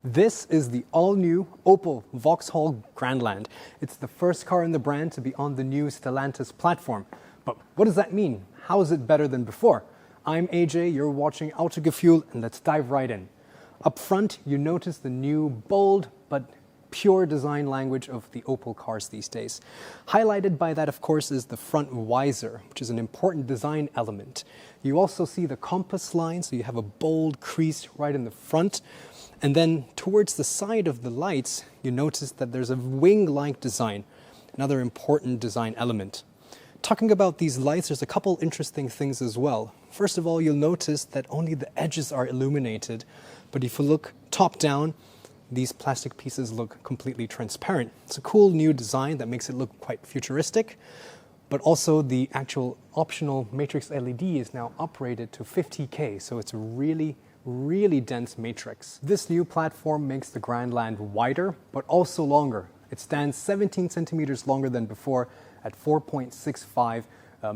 This is the all-new Opel Vauxhall Grandland. It's the first car in the brand to be on the new Stellantis platform. But what does that mean? How is it better than before? I'm AJ, you're watching Autogefuehl, and let's dive right in. Up front, you notice the new, bold, but pure design language of the Opel cars these days. Highlighted by that, of course, is the front visor, which is an important design element. You also see the compass line, so you have a bold crease right in the front. And then towards the side of the lights, you notice that there's a wing-like design, another important design element. Talking about these lights, there's a couple interesting things as well. First of all, you'll notice that only the edges are illuminated, but if you look top down, these plastic pieces look completely transparent. It's a cool new design that makes it look quite futuristic, but also the actual optional matrix LED is now uprated to 50K, so it's a really dense matrix. This new platform makes the Grandland wider, but also longer. It stands 17 centimeters longer than before at 4.65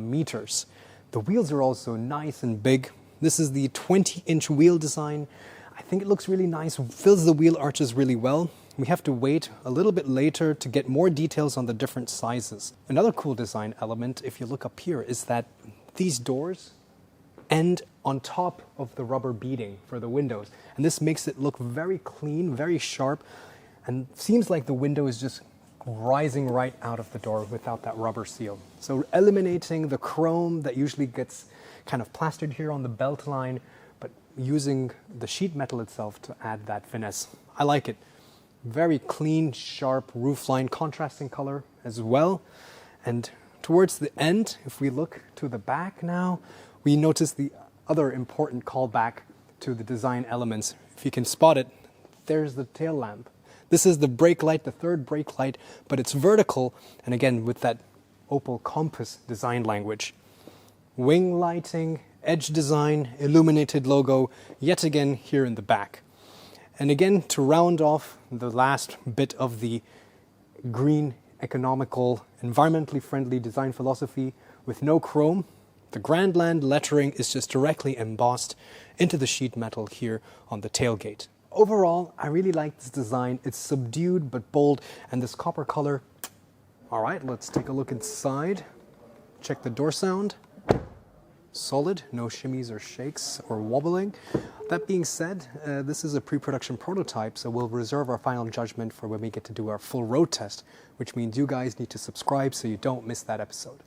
meters. The wheels are also nice and big. This is the 20-inch wheel design. I think it looks really nice, fills the wheel arches really well. We have to wait a little bit later to get more details on the different sizes. Another cool design element, if you look up here, is that these doors end on top of the rubber beading for the windows. And this makes it look very clean, very sharp, and seems like the window is just rising right out of the door without that rubber seal. So eliminating the chrome that usually gets kind of plastered here on the belt line, but using the sheet metal itself to add that finesse. I like it. Very clean, sharp roofline, contrasting color as well. And towards the end, if we look to the back now, we notice the other important callback to the design elements. If you can spot it, there's the tail lamp. This is the brake light, the third brake light, but it's vertical, and again with that Opel compass design language. Wing lighting, edge design, illuminated logo, yet again here in the back. And again, to round off the last bit of the green, economical, environmentally friendly design philosophy with no chrome, the Grandland lettering is just directly embossed into the sheet metal here on the tailgate. Overall, I really like this design. It's subdued but bold, and this copper color. All right, let's take a look inside. Check the door sound. Solid, no shimmies or shakes or wobbling. That being said, this is a pre-production prototype, so we'll reserve our final judgment for when we get to do our full road test, which means you guys need to subscribe so you don't miss that episode.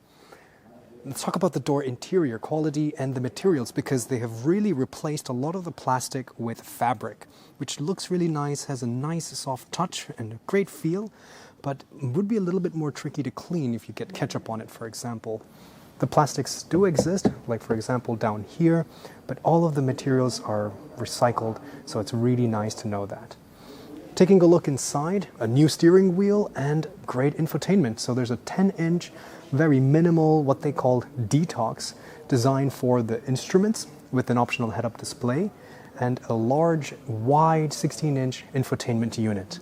Let's talk about the door interior quality and the materials, because they have really replaced a lot of the plastic with fabric, which looks really nice, has a nice soft touch and a great feel, but would be a little bit more tricky to clean if you get ketchup on it, for example. The plastics do exist, like for example down here, but all of the materials are recycled, so it's really nice to know that. Taking a look inside, a new steering wheel and great infotainment. So there's a 10-inch, very minimal, what they call detox, designed for the instruments with an optional head-up display and a large, wide 16-inch infotainment unit.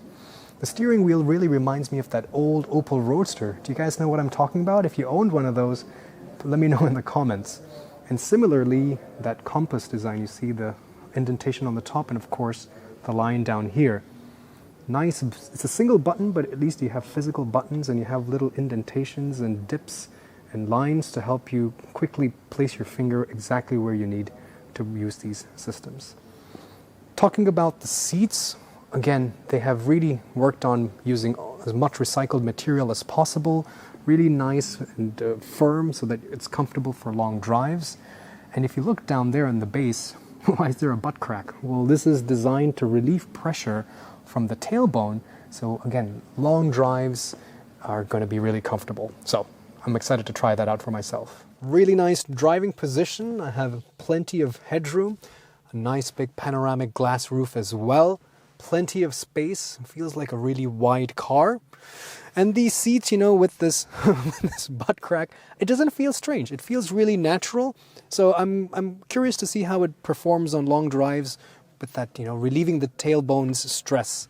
The steering wheel really reminds me of that old Opel Roadster. Do you guys know what I'm talking about? If you owned one of those, let me know in the comments. And similarly, that compass design, you see the indentation on the top and of course the line down here. Nice, it's a single button, but at least you have physical buttons and you have little indentations and dips and lines to help you quickly place your finger exactly where you need to use these systems. Talking about the seats, again, they have really worked on using as much recycled material as possible, really nice and firm so that it's comfortable for long drives. And if you look down there in the base, why is there a butt crack? Well, this is designed to relieve pressure from the tailbone, so again, long drives are going to be really comfortable. So I'm excited to try that out for myself. Really nice driving position. I have plenty of headroom, a nice big panoramic glass roof as well, plenty of space. It feels like a really wide car. And these seats, you know, with this this butt crack, it doesn't feel strange. It feels really natural. So I'm curious to see how it performs on long drives with that, you know, relieving the tailbone's stress.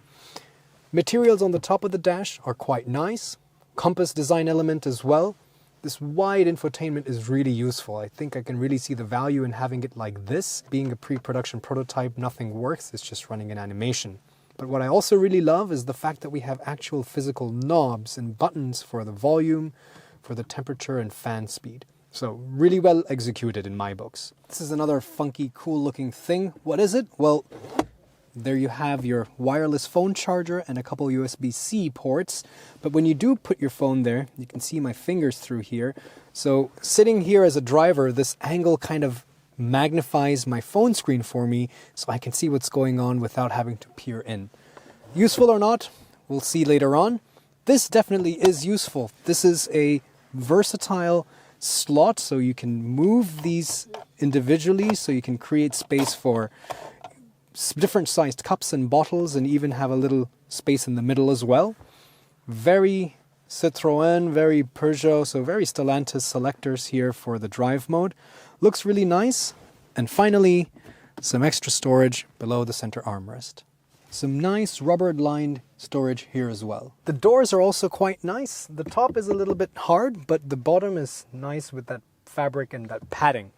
Materials on the top of the dash are quite nice. Compass design element as well. This wide infotainment is really useful. I think I can really see the value in having it like this. Being a pre-production prototype, nothing works. It's just running an animation. But what I also really love is the fact that we have actual physical knobs and buttons for the volume, for the temperature and fan speed. So really well executed in my books. This is another funky, cool looking thing. What is it? Well, there you have your wireless phone charger and a couple USB-C ports. But when you do put your phone there, you can see my fingers through here. So sitting here as a driver, this angle kind of magnifies my phone screen for me so I can see what's going on without having to peer in. Useful or not, we'll see later on. This definitely is useful. This is a versatile slot, so you can move these individually, so you can create space for different sized cups and bottles, and even have a little space in the middle as well. Very Citroën, very Peugeot, so very Stellantis selectors here for the drive mode. Looks really nice. And finally, some extra storage below the center armrest. Some nice rubber-lined storage here as well. The doors are also quite nice. The top is a little bit hard, but the bottom is nice with that fabric and that padding.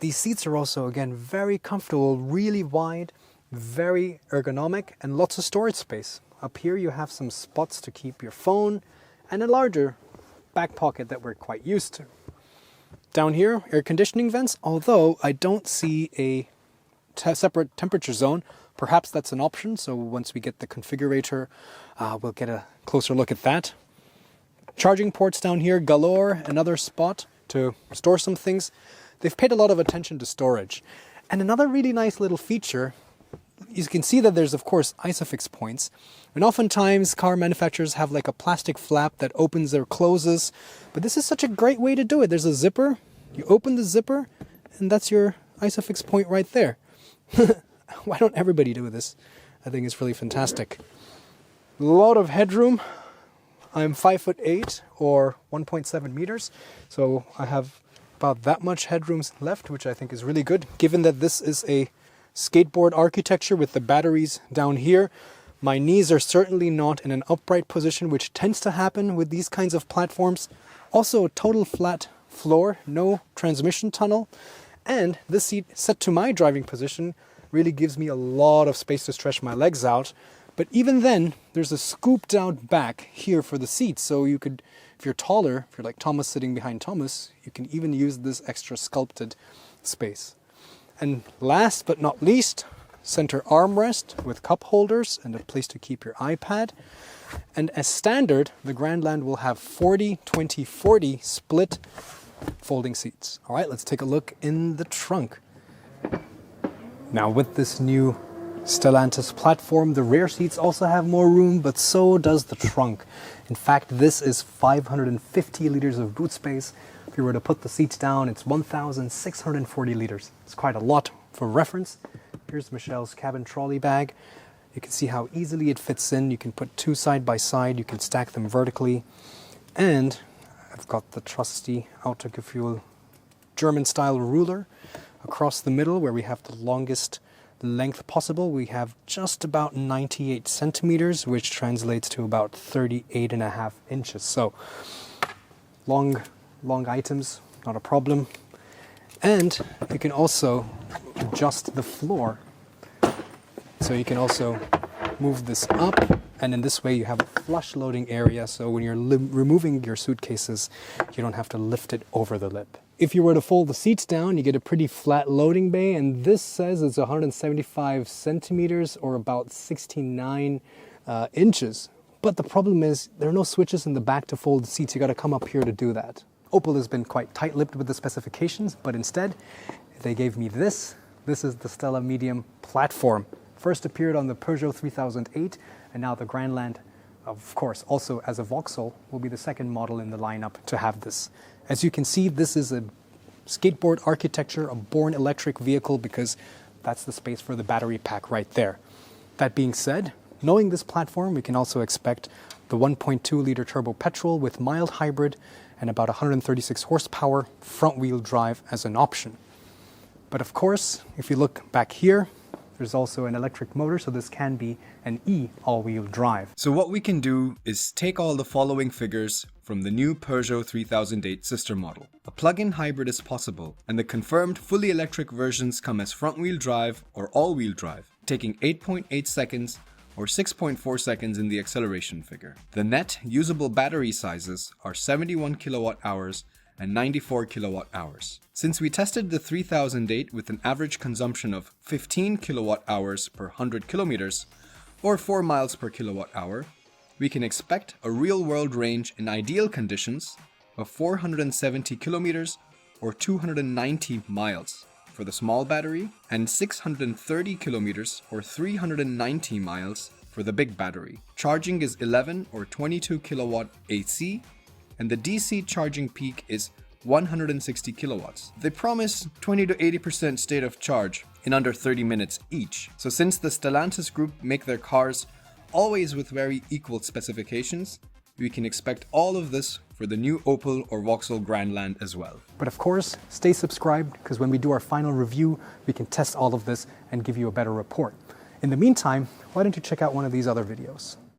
These seats are also, again, very comfortable, really wide, very ergonomic, and lots of storage space. Up here you have some spots to keep your phone and a larger back pocket that we're quite used to. Down here, air conditioning vents, although I don't see a separate temperature zone. Perhaps that's an option, so once we get the configurator, we'll get a closer look at that. Charging ports down here, galore, another spot to store some things. They've paid a lot of attention to storage. And another really nice little feature, you can see that there's, of course, ISOFIX points. And oftentimes, car manufacturers have like a plastic flap that opens or closes. But this is such a great way to do it. There's a zipper. You open the zipper, and that's your ISOFIX point right there. Why don't everybody do this? I think it's really fantastic. A lot of headroom. I'm 5'8" or 1.7 meters, so I have about that much headroom left, which I think is really good. Given that this is a skateboard architecture with the batteries down here, my knees are certainly not in an upright position, which tends to happen with these kinds of platforms. Also, a total flat floor, no transmission tunnel, and this seat set to my driving position really gives me a lot of space to stretch my legs out. But even then, there's a scooped out back here for the seat. So you could, if you're taller, if you're like Thomas sitting behind Thomas, you can even use this extra sculpted space. And last but not least, center armrest with cup holders and a place to keep your iPad. And as standard, the Grandland will have 40-20-40 split folding seats. All right, let's take a look in the trunk. Now with this new Stellantis platform, the rear seats also have more room, but so does the trunk. In fact, this is 550 liters of boot space. If you were to put the seats down, it's 1,640 liters. It's quite a lot. For reference, here's Michelle's cabin trolley bag. You can see how easily it fits in. You can put two side by side. You can stack them vertically. And I've got the trusty Autogefuehl German-style ruler across the middle where we have the longest length possible. We have just about 98 centimeters, which translates to about 38.5 inches. So long items, not a problem. And you can also adjust the floor. So you can also move this up, and in this way you have a flush loading area, so when you're removing your suitcases, you don't have to lift it over the lip. If you were to fold the seats down, you get a pretty flat loading bay, and this says it's 175 centimeters or about 69 inches. But the problem is there are no switches in the back to fold the seats. You got to come up here to do that. Opel has been quite tight-lipped with the specifications, but instead they gave me this. This is the Stella Medium platform. First appeared on the Peugeot 3008, and now the Grandland, of course, also as a Vauxhall, will be the second model in the lineup to have this. As you can see, this is a skateboard architecture, a born electric vehicle, because that's the space for the battery pack right there. That being said, knowing this platform, we can also expect the 1.2-liter turbo petrol with mild hybrid and about 136 horsepower front-wheel drive as an option. But of course, if you look back here, there's also an electric motor, so this can be an all-wheel drive. So what we can do is take all the following figures from the new Peugeot 3008 sister model. A plug-in hybrid is possible, and the confirmed fully electric versions come as front-wheel drive or all-wheel drive, taking 8.8 seconds or 6.4 seconds in the acceleration figure. The net usable battery sizes are 71 kilowatt hours and 94 kilowatt hours. Since we tested the 3008 with an average consumption of 15 kilowatt hours per 100 kilometers, or 4 miles per kilowatt hour, we can expect a real-world range in ideal conditions of 470 kilometers or 290 miles for the small battery and 630 kilometers or 390 miles for the big battery. Charging is 11 or 22 kilowatt AC, and the DC charging peak is 160 kilowatts. They promise 20 to 80% state of charge in under 30 minutes each. So since the Stellantis group make their cars always with very equal specifications, we can expect all of this for the new Opel or Vauxhall Grandland as well. But of course, stay subscribed, because when we do our final review, we can test all of this and give you a better report. In the meantime, why don't you check out one of these other videos?